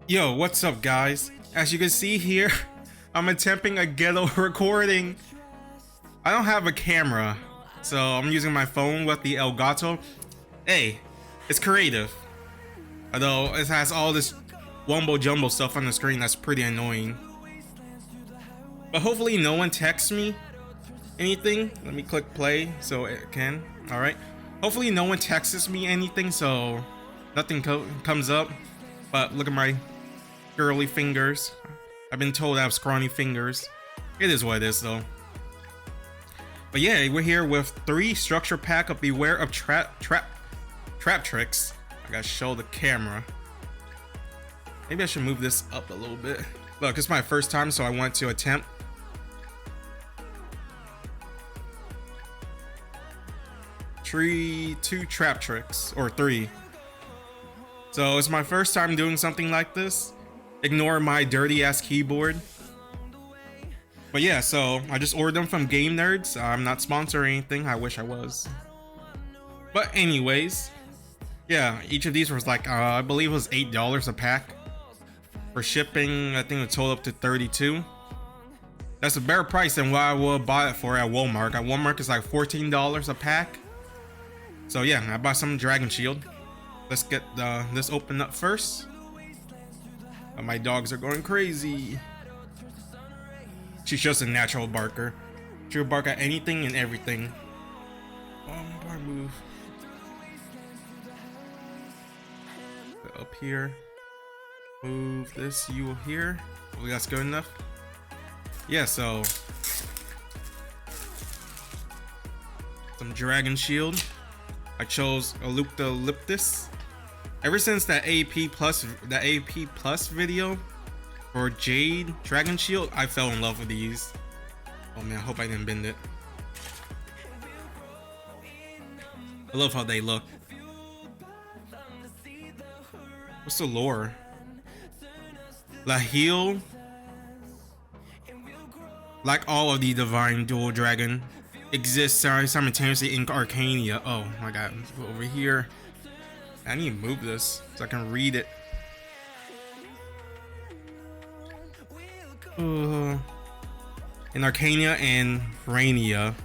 Yo, what's up guys? As you can see here, I'm attempting a ghetto recording. I don't have a camera, so I'm using my phone with the Elgato. Hey, it's creative. Although it has all this wumbo jumbo stuff on the screen that's pretty annoying. But hopefully no one texts me anything. Let me click play so it can. Alright. Hopefully no one texts me anything so nothing comes up. But look at my girly fingers. I've been told I have scrawny fingers. It is what it is though. But yeah, we're here with 3 structure pack of Beware of Traptrix. I gotta show the camera. Maybe I should move this up a little bit. Look, it's my first time, so I want to attempt. Two Traptrix, or 3. So it's my first time doing something like this. Ignore my dirty ass keyboard. But yeah, so I just ordered them from GameNerdz. I'm not sponsored or anything. I wish I was. But anyways, yeah, each of these was like, I believe it was $8 a pack. For shipping, I think it totaled up to $32. That's a better price than what I would buy it for at Walmart. At Walmart, it's like $14 a pack. So yeah, I bought some Dragon Shield. Let's get this open up first. My dogs are going crazy. She's just a natural barker. She'll bark at anything and everything. Oh, move. Up here. Move this you here. Hopefully that's good enough. Yeah, so some Dragon Shield. I chose Eucalyptus. Ever since that AP Plus video for Jade Dragon Shield, I fell in love with these. Oh man, I hope I didn't bend it. I love how they look. What's the lore? Lahil, like all of the divine dual dragon, exists simultaneously in Arcania. Oh my god, over here. I need to move this so I can read it. In Arcania and Rania,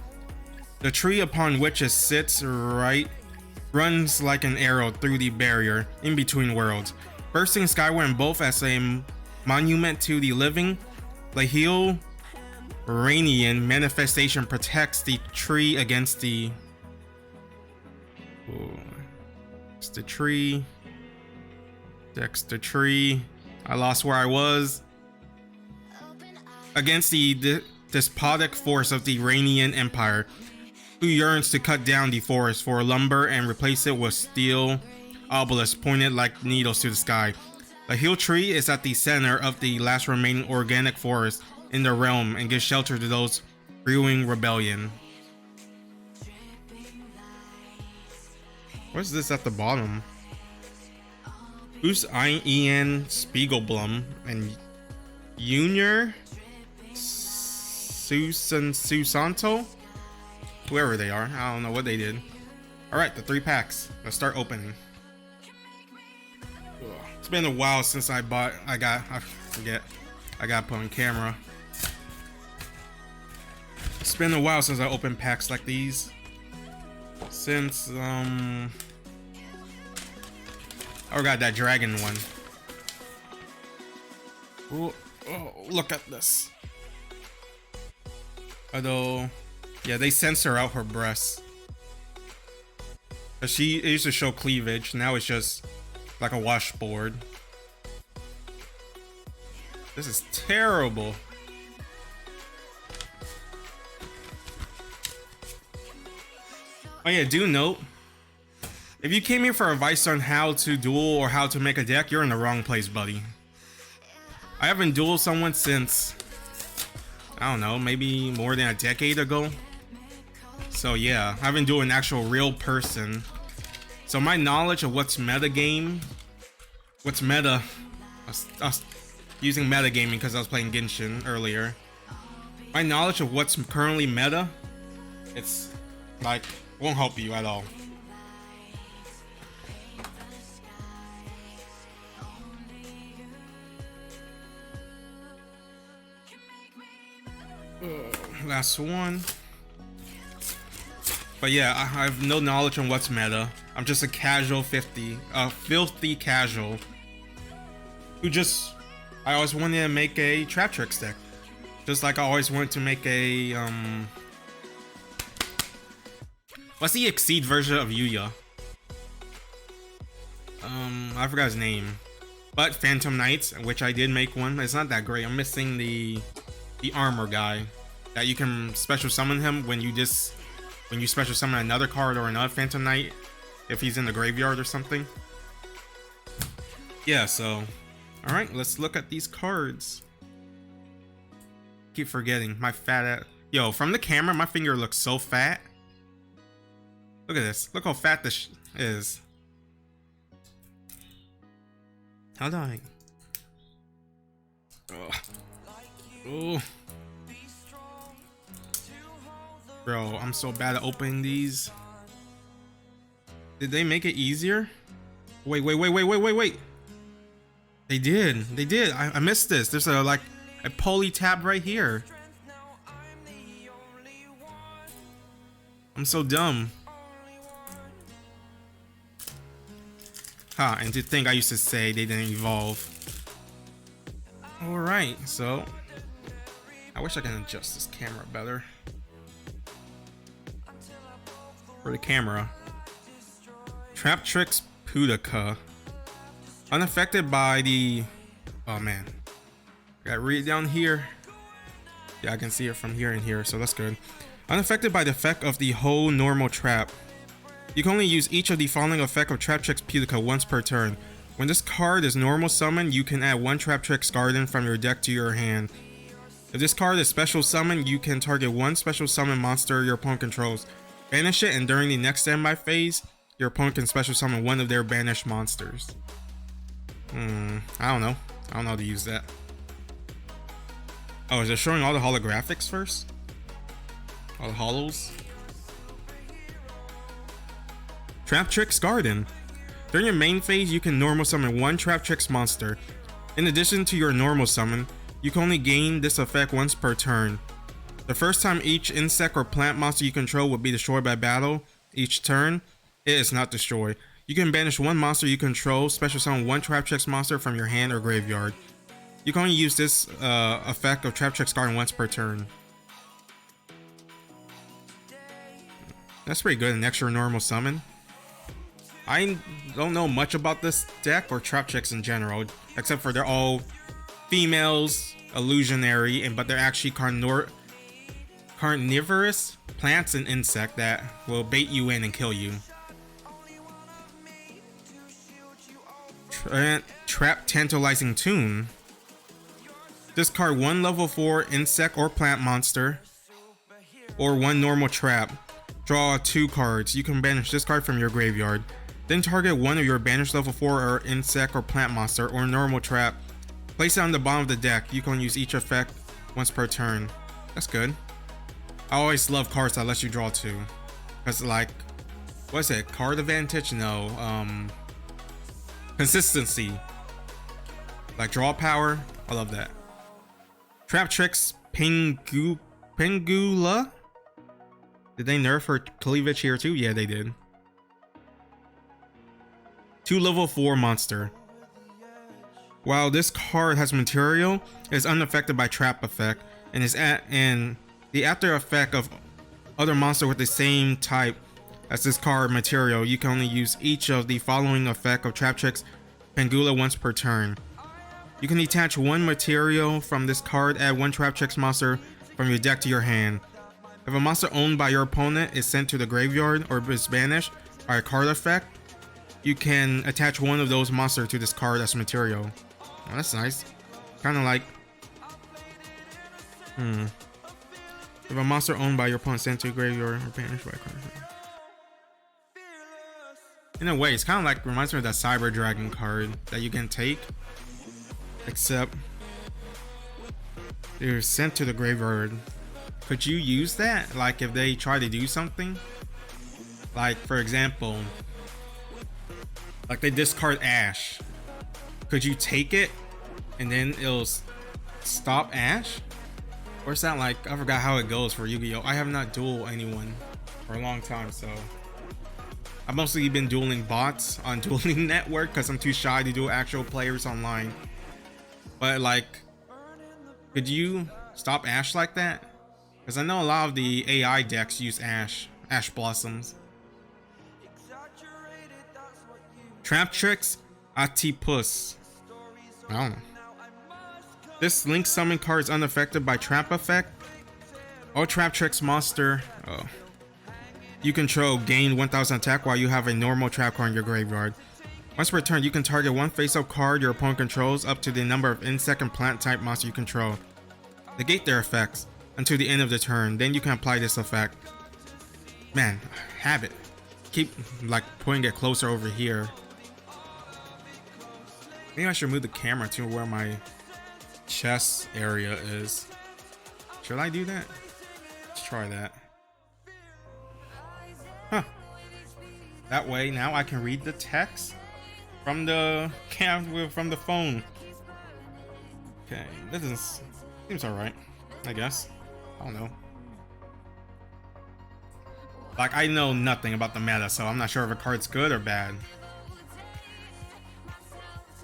the tree upon which it sits runs like an arrow through the barrier in between worlds, bursting skyward, and both as a monument to the living. Lahil Ranian manifestation protects the tree against the tree. Dexter tree. I lost where I was. Against the despotic force of the Iranian Empire, who yearns to cut down the forest for lumber and replace it with steel obelisks pointed like needles to the sky. The hill tree is at the center of the last remaining organic forest in the realm and gives shelter to those brewing rebellion. What's this at the bottom? Who's Ian Spiegelblum and Junior Susanto? Whoever they are, I don't know what they did. Alright, the 3 packs. Let's start opening. It's been a while since I gotta put on camera. It's been a while since I opened packs like these. Since I got that dragon one. Oh, look at this. Although, yeah, they censor out her breasts. It used to show cleavage. Now it's just like a washboard. This is terrible. Oh yeah, do note, if you came here for advice on how to duel or how to make a deck, you're in the wrong place, buddy. I haven't dueled someone since, I don't know, maybe more than a decade ago. So yeah, I haven't dueled an actual real person. So my knowledge of what's meta, I was using metagaming because I was playing Genshin earlier. My knowledge of what's currently meta, it's like, won't help you at all. last one. But yeah, I have no knowledge on what's meta. I'm just a casual filthy casual who I always wanted to make a Traptrix deck. Just like I always wanted to make a, what's the Exceed version of Yugioh? I forgot his name. But Phantom Knights, which I did make one. It's not that great. I'm missing the armor guy. That you can special summon him when you special summon another card or another Phantom Knight. If he's in the graveyard or something. Yeah, so. Alright, let's look at these cards. Keep forgetting. My fat ass. Yo, from the camera, my finger looks so fat. Look at this. Look how fat this is. How do I? Oh. Bro, I'm so bad at opening these. Did they make it easier? Wait. They did. I missed this. There's a poly tab right here. I'm so dumb. And to think I used to say they didn't evolve. Alright, so I wish I can adjust this camera better. For the camera. Traptrix Pudica. Unaffected by the... Oh man. I gotta read it down here. Yeah, I can see it from here and here, so that's good. Unaffected by the effect of the whole normal trap. You can only use each of the following effect of Traptrix Pudica once per turn. When this card is normal summoned, you can add one Traptrix Garden from your deck to your hand. If this card is special summoned, you can target one special summon monster your opponent controls. Banish it, and during the next standby phase, your opponent can special summon one of their banished monsters. I don't know. I don't know how to use that. Oh, is it showing all the holographics first? All the holos? Traptrix Garden. During your main phase, you can normal summon one Traptrix monster. In addition to your normal summon, you can only gain this effect once per turn. The first time each insect or plant monster you control will be destroyed by battle each turn, it is not destroyed. You can banish one monster you control, special summon one Traptrix monster from your hand or graveyard. You can only use this effect of Traptrix Garden once per turn. That's pretty good, an extra normal summon. I don't know much about this deck or Traptrix in general, except for they're all females, illusionary, but they're actually carnivorous plants and insect that will bait you in and kill you. Trap Tantalizing Tune. Discard one level 4 insect or plant monster or one normal trap. Draw 2 cards. You can banish this card from your graveyard. Then target one of your banished level 4 or insect or plant monster or normal trap. Place it on the bottom of the deck. You can use each effect once per turn. That's good. I always love cards that let you draw 2. Cause like, what is it? Card advantage? No. Consistency. Like draw power. I love that. Traptrix Pingula. Did they nerf her cleavage here too? Yeah, they did. 2 level 4 monster. While this card has material, it is unaffected by trap effect and is the after effect of other monster with the same type as this card material. You can only use each of the following effect of Traptrix Pangula once per turn. You can detach one material from this card, add one Traptrix monster from your deck to your hand. If a monster owned by your opponent is sent to the graveyard or is banished by a card effect, you can attach one of those monsters to this card as material. Oh, that's nice. Kind of like... If a monster owned by your opponent is sent to the graveyard or banished by a card effect. In a way, it's kind of like, reminds me of that Cyber Dragon card that you can take. Except... they're sent to the graveyard. Could you use that? Like if they try to do something? Like for example, like they discard Ash. Could you take it and then it'll stop Ash? Or is that like, I forgot how it goes for Yu-Gi-Oh! I have not dueled anyone for a long time, so I've mostly been dueling bots on Dueling Network because I'm too shy to duel actual players online. But like, could you stop Ash like that? Because I know a lot of the AI decks use Ash Blossoms. Traptrix Atipus. I don't know. This Link summon card is unaffected by Trap effect. All Traptrix monster you control gain 1000 attack while you have a normal trap card in your graveyard. Once per turn, you can target one face-up card your opponent controls up to the number of insect and plant type monster you control. Negate their effects until the end of the turn, then you can apply this effect. Man, have it. Keep like putting it closer over here. Maybe I should move the camera to where my chest area is. Should I do that? Let's try that. Huh. That way now I can read the text from the from the phone. Okay, this seems alright, I guess. I don't know. Like, I know nothing about the meta, so I'm not sure if a card's good or bad.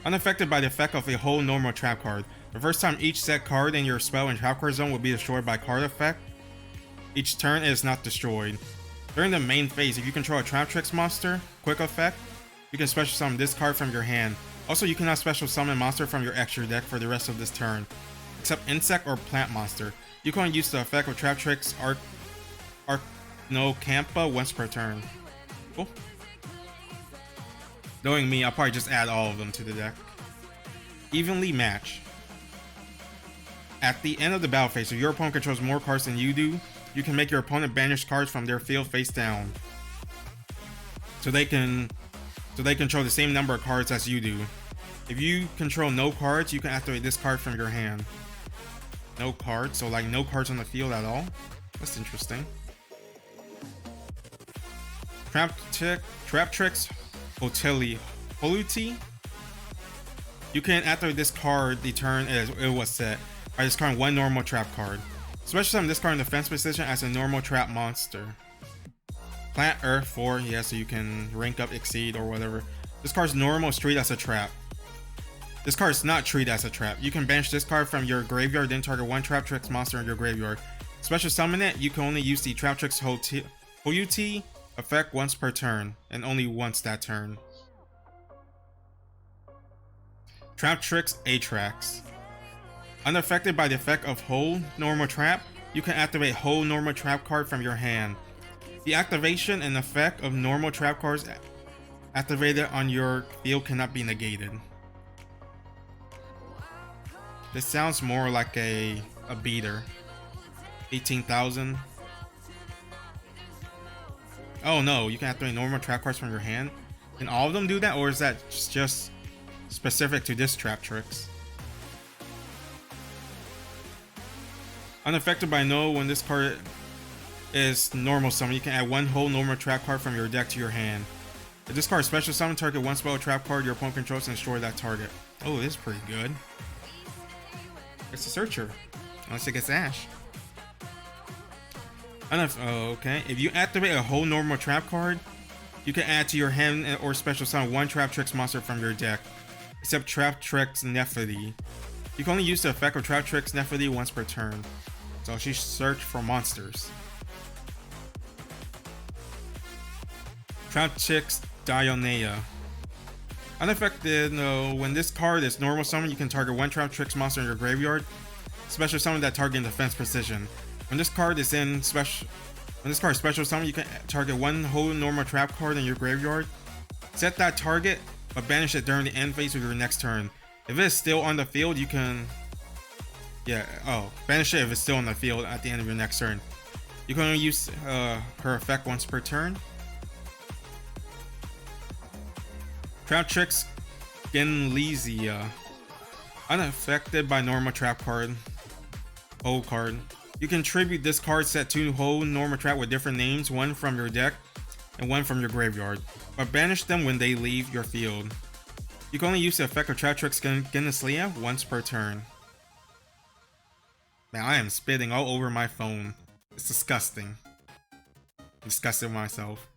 Unaffected by the effect of a whole normal trap card. The first time each set card in your spell and trap card zone will be destroyed by card effect. Each turn it is not destroyed. During the main phase, if you control a Traptrix monster, quick effect, you can special summon this card from your hand. Also, you cannot special summon monster from your extra deck for the rest of this turn, except insect or plant monster. You can only use the effect of Traptrix Archnocampa once per turn. Cool. Knowing me, I'll probably just add all of them to the deck. Evenly match. At the end of the battle phase, if your opponent controls more cards than you do, you can make your opponent banish cards from their field face down. So they control the same number of cards as you do. If you control no cards, you can activate this card from your hand. No cards, so like no cards on the field at all. That's interesting. Traptrix Holuti. You can activate this card the turn it was set by discarding one normal trap card. Special summon this card in defense position as a normal trap monster. Plant Earth 4, yeah, so you can rank up Exceed or whatever. This card's normal is treated as a trap. This card is not treated as a trap. You can banish this card from your graveyard, then target one Traptrix monster in your graveyard. Special summon it, you can only use the Traptrix Holuti effect once per turn, and only once that turn. Traptrix Atrax. Unaffected by the effect of whole normal trap, you can activate whole normal trap card from your hand. The activation and effect of normal trap cards activated on your field cannot be negated. This sounds more like a beater. 18,000. Oh no, you can activate normal trap cards from your hand. Can all of them do that, or is that just specific to this Traptrix? Unaffected by no, when this card is normal summon, you can add one whole normal trap card from your deck to your hand. If this card is special summon, target one spell trap card your opponent controls and destroy that target. Oh, this is pretty good. It's a searcher, unless it gets Ash. Okay, if you activate a whole normal trap card, you can add to your hand or special summon one Traptrix monster from your deck, except Traptrix Nephidi. You can only use the effect of Traptrix Nephidi once per turn, so she search for monsters. Traptrix Dionea. Unaffected, when this card is normal summon, you can target one Traptrix monster in your graveyard. Special summon that target in defense position. When this card is special summon, you can target one whole normal trap card in your graveyard. Set that target, but banish it during the end phase of your next turn. If it is still on the field, you can banish it if it's still on the field at the end of your next turn. You can only use her effect once per turn. Traptrix Genlizia. Unaffected by normal trap card. Old card. You can tribute this card set two whole normal trap with different names, one from your deck and one from your graveyard, but banish them when they leave your field. You can only use the effect of Traptrix Genlizia once per turn. Man, I am spitting all over my phone. It's disgusting. I'm disgusted with myself.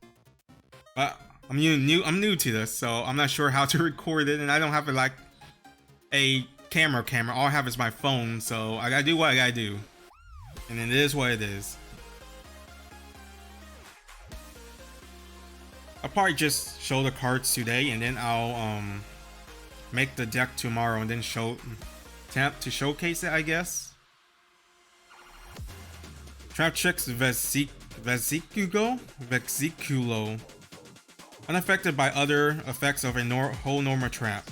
But I'm new to this, so I'm not sure how to record it, and I don't have like a camera. All I have is my phone, so I gotta do what I gotta do. And it is what it is. I'll probably just show the cards today, and then I'll make the deck tomorrow, and then attempt to showcase it, I guess. Traptrix Vesiculo. Unaffected by other effects of a whole normal trap.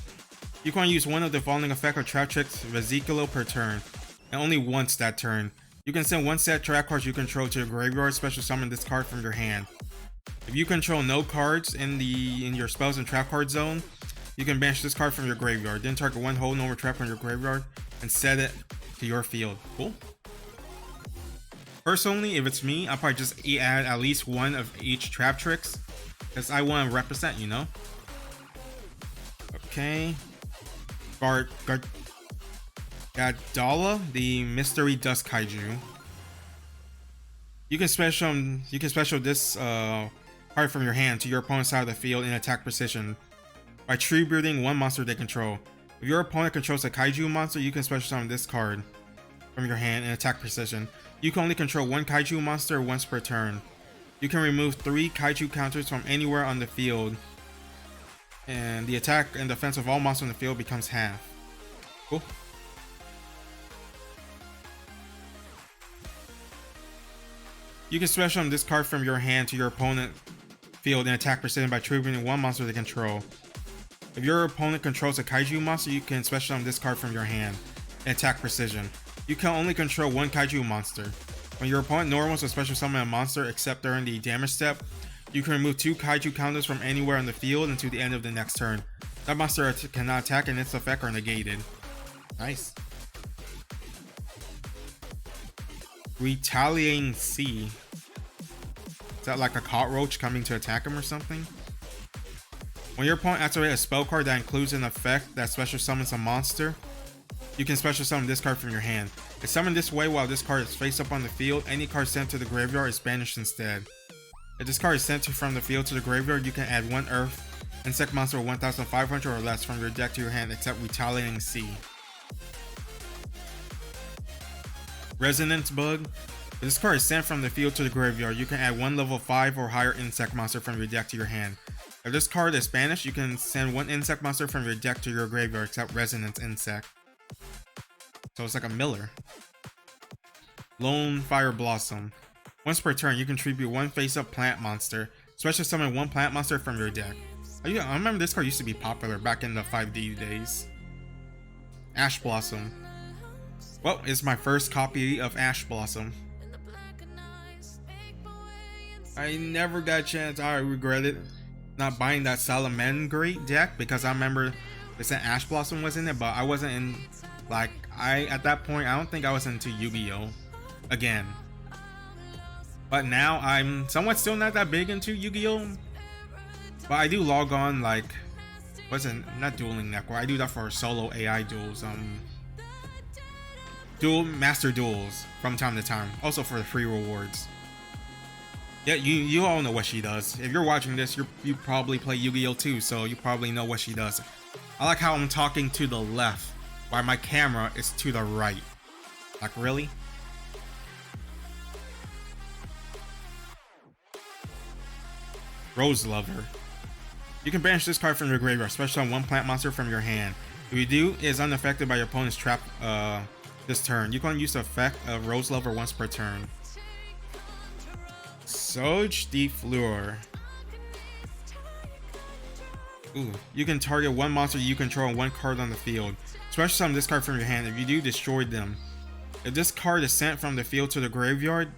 You can use one of the following effect of Traptrix Vesiculo per turn, and only once that turn. You can send one set trap cards you control to your graveyard, special summon this card from your hand. If you control no cards in your spells and trap card zone, you can banish this card from your graveyard, then target one whole normal trap from your graveyard and set it to your field. Cool. Personally, if it's me, I'll probably just add at least one of each Traptrix, because I want to represent, you know? Okay. Gadala, the Mystery Dust Kaiju. You can special this card from your hand to your opponent's side of the field in attack precision by tributing one monster they control. If your opponent controls a Kaiju monster, you can special summon this card from your hand in attack precision. You can only control one Kaiju monster once per turn. You can remove 3 Kaiju counters from anywhere on the field, and the attack and defense of all monsters on the field becomes half. Cool. You can special summon this card from your hand to your opponent's field in attack precision by tributing one monster they control. If your opponent controls a Kaiju monster, you can special summon this card from your hand in attack precision. You can only control one Kaiju monster. When your opponent normals or special summon a monster except during the damage step, you can remove 2 Kaiju counters from anywhere on the field until the end of the next turn. That monster cannot attack and its effect are negated. Nice. Retaliating Sea. Is that like a cockroach coming to attack him or something? When your opponent activates a spell card that includes an effect that special summons a monster, you can special summon this card from your hand. If summoned this way while this card is face up on the field, any card sent to the graveyard is banished instead. If this card is sent from the field to the graveyard, you can add one Earth insect monster of 1,500 or less from your deck to your hand except Retaliating Sea. Resonance Bug. If this card is sent from the field to the graveyard, you can add one level 5 or higher insect monster from your deck to your hand. If this card is banished, you can send one insect monster from your deck to your graveyard except Resonance Insect. So it's like a Miller. Lone Fire Blossom. Once per turn, you can tribute one face-up plant monster. Special summon one plant monster from your deck. I remember this card used to be popular back in the 5D days. Ash Blossom. Well, it's my first copy of Ash Blossom. I never got a chance. I regret it not buying that Salamangreat deck because I remember they said Ash Blossom was in it, but I wasn't in. Like, at that point, I don't think I was into Yu-Gi-Oh! Again. But now I'm somewhat still not that big into Yu-Gi-Oh! But I do log on, like, not Dueling Network. I do that for solo AI duels. Master duels from time to time. Also for the free rewards. Yeah, you all know what she does. If you're watching this, you probably play Yu-Gi-Oh! Too, so you probably know what she does. I like how I'm talking to the left, while my camera is to the right. Like, really? Rose Lover. You can banish this card from your graveyard, special summon one plant monster from your hand. If you do, it is unaffected by your opponent's trap this turn. You can use the effect of Rose Lover once per turn. Soge the Fleur. Ooh, you can target one monster you control and one card on the field. Special summon this card from your hand. If you do, destroy them. If this card is sent from the field to the graveyard,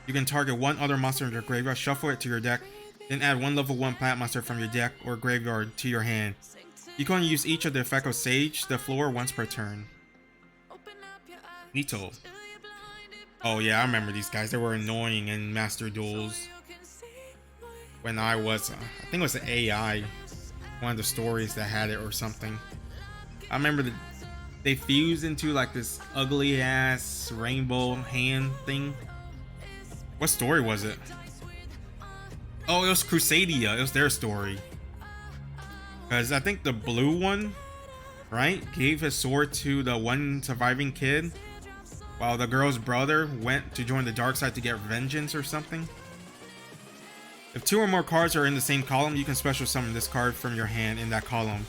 you can target one other monster in your graveyard, shuffle it to your deck, then add one level 1 plant monster from your deck or graveyard to your hand. You can only use each of the effect of Sage the Floor once per turn. Nito. Oh yeah, I remember these guys. They were annoying in Master Duels. When I was, I think it was the AI. One of the stories that had it or something. I remember they fuse into like this ugly ass rainbow hand thing. What story was it? Oh, it was Crusadia. It was their story. Because I think the blue one, right, gave his sword to the one surviving kid, while the girl's brother went to join the dark side to get vengeance or something. If 2 or more cards are in the same column, you can special summon this card from your hand in that column.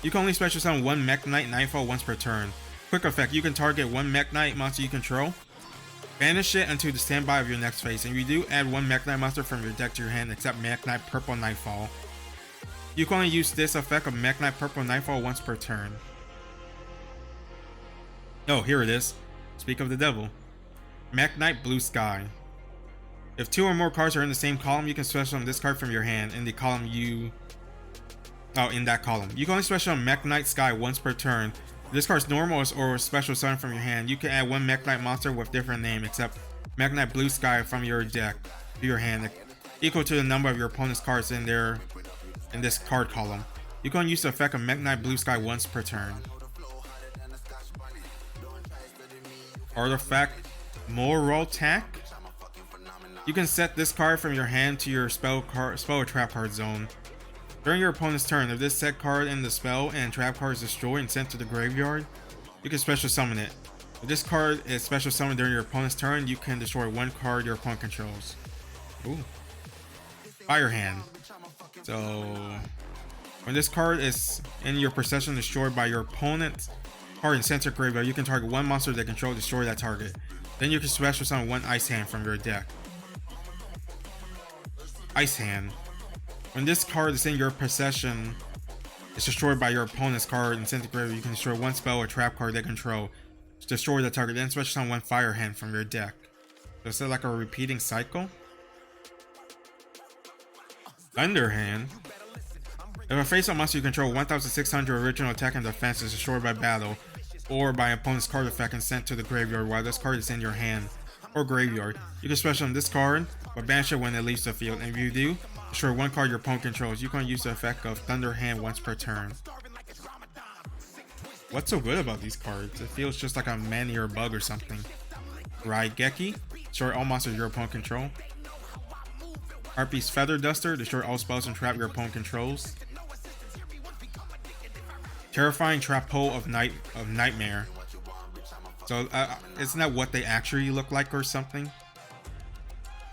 You can only special summon 1 Mech Knight Nightfall once per turn. Quick effect, you can target 1 Mech Knight monster you control, banish it until the standby of your next phase, and you do add 1 Mech Knight monster from your deck to your hand except Mech Knight Purple Nightfall. You can only use this effect of Mech Knight Purple Nightfall once per turn. Oh, here it is. Speak of the devil. Mech Knight Blue Sky. If 2 or more cards are in the same column, you can special summon this card from your hand in the column in that column. You can only special summon Mech Knight Sky once per turn. If this card's normal or special summon from your hand, you can add 1 Mech Knight monster with different name except Mech Knight Blue Sky from your deck to your hand, equal to the number of your opponent's cards in this card column. You can use the effect of Mech Knight Blue Sky once per turn. Artifact Moral Tack. You can set this card from your hand to your spell or trap card zone. During your opponent's turn, if this set card in the spell and trap card is destroyed and sent to the graveyard, you can special summon it. If this card is special summoned during your opponent's turn, you can destroy 1 card your opponent controls. Ooh. Fire Hand. So when this card is in your possession destroyed by your opponent's card in center graveyard, you can target 1 monster that control destroy that target. Then you can special summon 1 Ice Hand from your deck. Ice Hand. When this card is in your possession is destroyed by your opponent's card in center graveyard, you can destroy 1 spell or trap card they control. Destroy the target, then special summon 1 Fire Hand from your deck. So is it like a repeating cycle? Thunder Hand. If a face-up monster you control 1600 original attack and defense is destroyed by battle or by opponent's card effect and sent to the graveyard while this card is in your hand or graveyard, you can special summon this card but banish it when it leaves the field, and if you do, destroy 1 card your opponent controls. You can use the effect of Thunder Hand once per turn. What's so good about these cards? It feels just like a Manny or a bug or something. Raigeki, destroy all monsters your opponent control. Harpy's Feather Duster, destroy all spells and trap your opponent controls. Terrifying Trap Hole of Nightmare. So isn't that what they actually look like or something?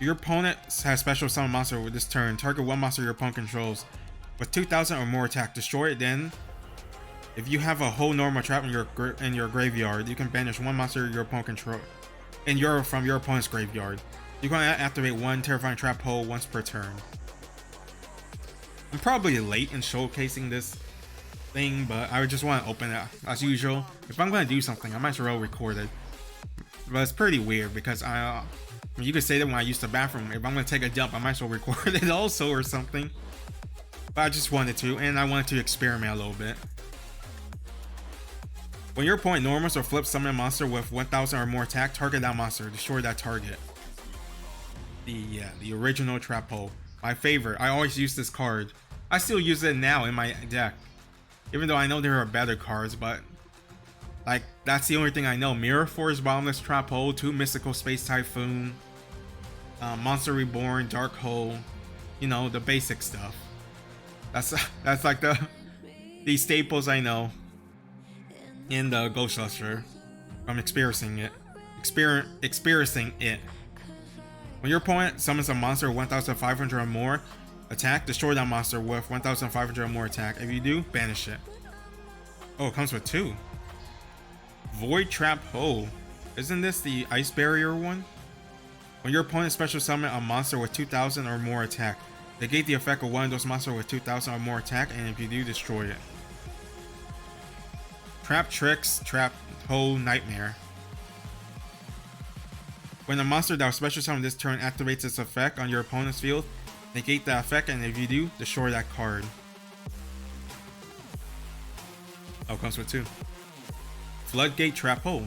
Your opponent has special summon monster with this turn. Target 1 monster your opponent controls with 2000 or more attack. Destroy it. Then, if you have a whole normal trap in your graveyard, you can banish 1 monster your opponent control from your opponent's graveyard. You can activate 1 Terrifying Trap Hole once per turn. I'm probably late in showcasing this thing, but I just want to open it as usual. If I'm going to do something, I might as well record it. But it's pretty weird because you could say that when I use the bathroom. If I'm going to take a dump, I might as well record it also or something. But I just wanted to, and I wanted to experiment a little bit. When your opponent normals or flips summon a monster with 1000 or more attack, target that monster, destroy that target. The original Trap Hole. My favorite. I always use this card. I still use it now in my deck. Even though I know there are better cards, but like that's the only thing I know. Mirror Force, Bottomless Trap Hole, 2 Mystical Space Typhoon, Monster Reborn, Dark Hole, you know, the basic stuff. That's like the staples I know in the Ghost Lustre from experiencing it. When your opponent summons a monster with 1500 or more attack, destroy that monster with 1500 or more attack. If you do, banish it. Oh, it comes with 2. Void Trap Hole. Isn't this the Ice Barrier one? When your opponent special summon a monster with 2000 or more attack, negate the effect of 1 of those monsters with 2000 or more attack, and if you do, destroy it. Traptrix, Trap Hole Nightmare. When a monster that was special summoned this turn activates its effect on your opponent's field, negate that effect, and if you do, destroy that card. Oh, it comes with 2. Floodgate Trap Hole.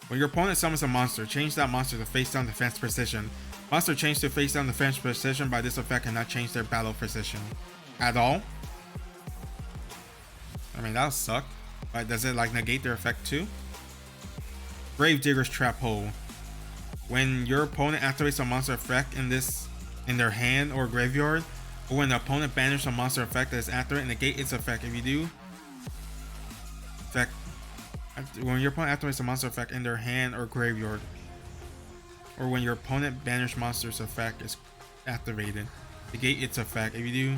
When your opponent summons a monster, change that monster to face down defense position. Monster changed to face down defense position by this effect cannot change their battle position at all. I mean, that'll suck. But does it like negate their effect too? Gravedigger's Trap Hole. When your opponent activates a monster effect in their hand or graveyard, or when the opponent banishes a monster effect that is activated, negate its effect. If you do, when your opponent activates a monster effect in their hand or graveyard, or when your opponent banished monster's effect is activated, negate its effect. If you do,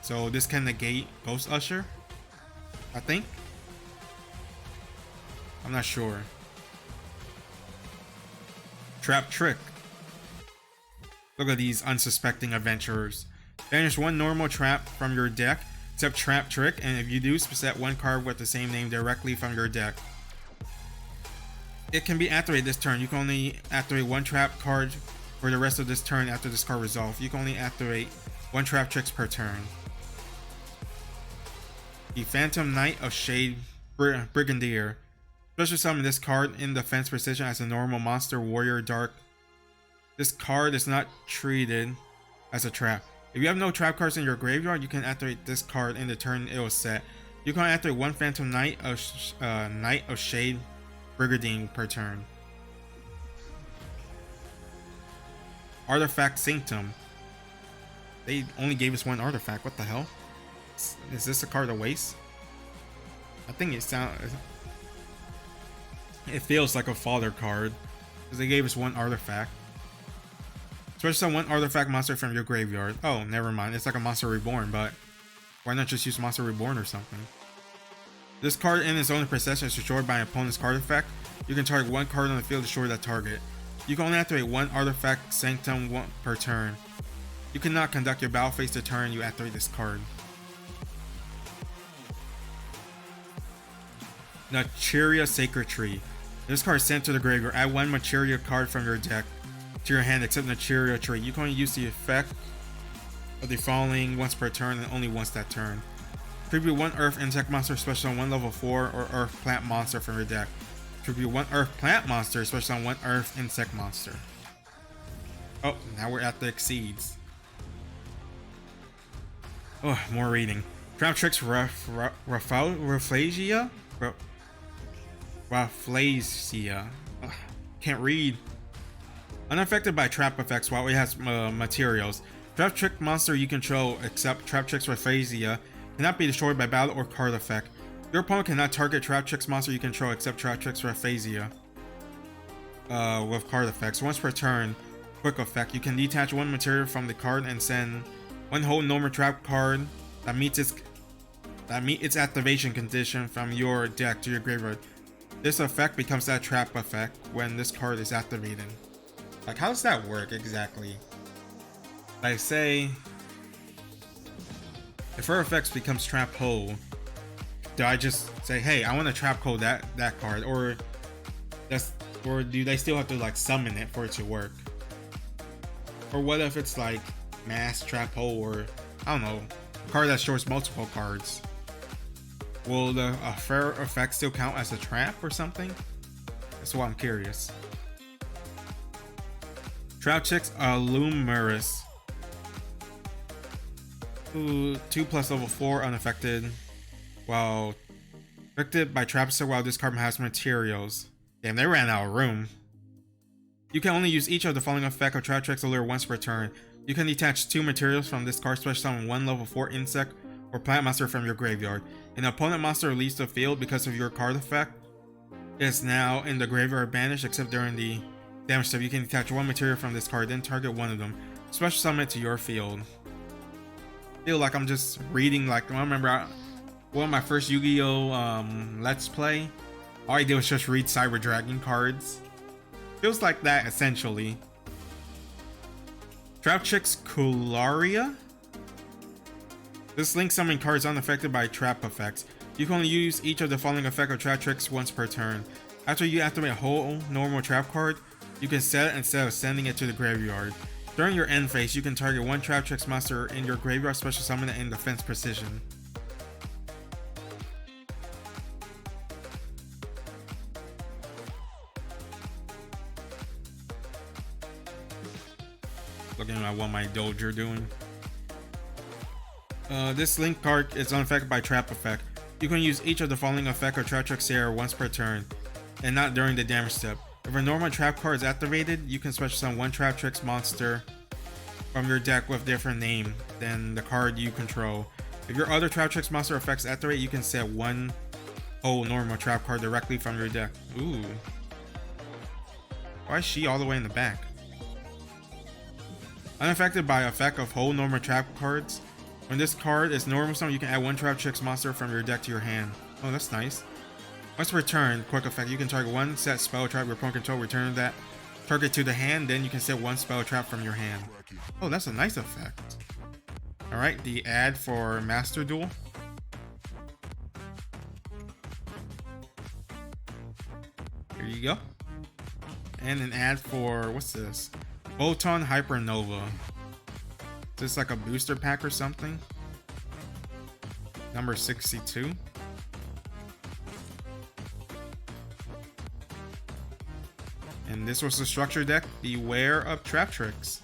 so this can negate Ghost Usher, I think. I'm not sure. Traptrix. Look at these unsuspecting adventurers. Banish one normal trap from your deck, except Traptrix, and if you do, set one card with the same name directly from your deck. It can be activated this turn. You can only activate one trap card for the rest of this turn after this card resolves. You can only activate one Traptrix per turn. The Phantom Knight of Shade Brigadier. Special summon this card in defense position as a normal monster warrior dark. This card is not treated as a trap. If you have no trap cards in your graveyard, you can activate this card in the turn it was set. You can activate one Phantom Knight of Shade Brigadier per turn. Artifact Sanctum. They only gave us one artifact. What the hell? Is this a card to waste? I think it feels like a fodder card because they gave us one artifact. Special summon one artifact monster from your graveyard. Oh, never mind. It's like a Monster Reborn, but why not just use Monster Reborn or something? This card in its own possession is destroyed by an opponent's card effect. You can target one card on the field to destroy that target. You can only activate one artifact Sanctum per turn. You cannot conduct your battle phase the turn you activate this card. Machiria Sacred Tree. This card is sent to the graveyard. Add one Machiria card from your deck to your hand except Machiria Tree. You can only use the effect of the following once per turn and only once that turn. Tribute one Earth Insect Monster special on one level 4 or Earth Plant Monster from your deck. Tribute one Earth Plant Monster special on one Earth Insect Monster. Oh, now we're at the Exceeds. Oh, more reading. Traptrix Rafflesia? Rafflesia. Can't read. Unaffected by trap effects while it has materials. Traptrix monster you control except Traptrix Rafflesia cannot be destroyed by battle or card effect. Your opponent cannot target Traptrix monster you control except Traptrix Rafflesia with card effects. Once per turn, quick effect. You can detach one material from the card and send one whole normal trap card that meets its activation condition from your deck to your graveyard. This effect becomes that trap effect when this card is activated. Like, how does that work exactly? Like, say if her effects becomes trap hole, do I just say, hey, I want to trap hole that card, or do they still have to like summon it for it to work? Or what if it's like mass trap hole, or I don't know, a card that stores multiple cards? Will the fair effect still count as a trap or something? That's why I'm curious. Traptrix Lumerus. 2+ level 4 unaffected. While affected by traps while this card has materials. Damn, they ran out of room. You can only use each of the following effect of Traptrix Allure once per turn. You can detach 2 materials from this card, special summon 1 level 4 insect or plant monster from your graveyard. An opponent monster leaves the field because of your card effect is now in the graveyard banished except during the damage step. You can detach 1 material from this card, then target one of them. Special summon it to your field. I feel like I'm just reading, like, I remember one of my first Yu-Gi-Oh! Let's Play. All I did was just read Cyber Dragon cards. Feels like that essentially. Traptrix Cularia. This link summon cards unaffected by trap effects. You can only use each of the following effect of Traptrix once per turn. After you activate a whole normal trap card, you can set it instead of sending it to the graveyard. During your end phase, you can target 1 Traptrix monster in your graveyard, special summon it in defense precision. Looking at what my doge are doing. This link card is unaffected by trap effect. You can use each of the following effect or Traptrix here once per turn, and not during the damage step. If a normal trap card is activated, you can special summon one Traptrix monster from your deck with different name than the card you control. If your other Traptrix monster effects activate, you can set one whole normal trap card directly from your deck. Ooh. Why is she all the way in the back? Unaffected by effect of whole normal trap cards. When this card is normal summon, you can add one Traptrix monster from your deck to your hand. Oh, that's nice. Once per turn, quick effect, you can target one set spell trap your opponent control, return that target to the hand, then you can set one spell trap from your hand. Oh, that's a nice effect. Alright, the ad for Master Duel. Here you go. And an ad for, what's this? Photon Hypernova. Is this like a booster pack or something? Number 62. And this was the structure deck. Beware of Traptrix.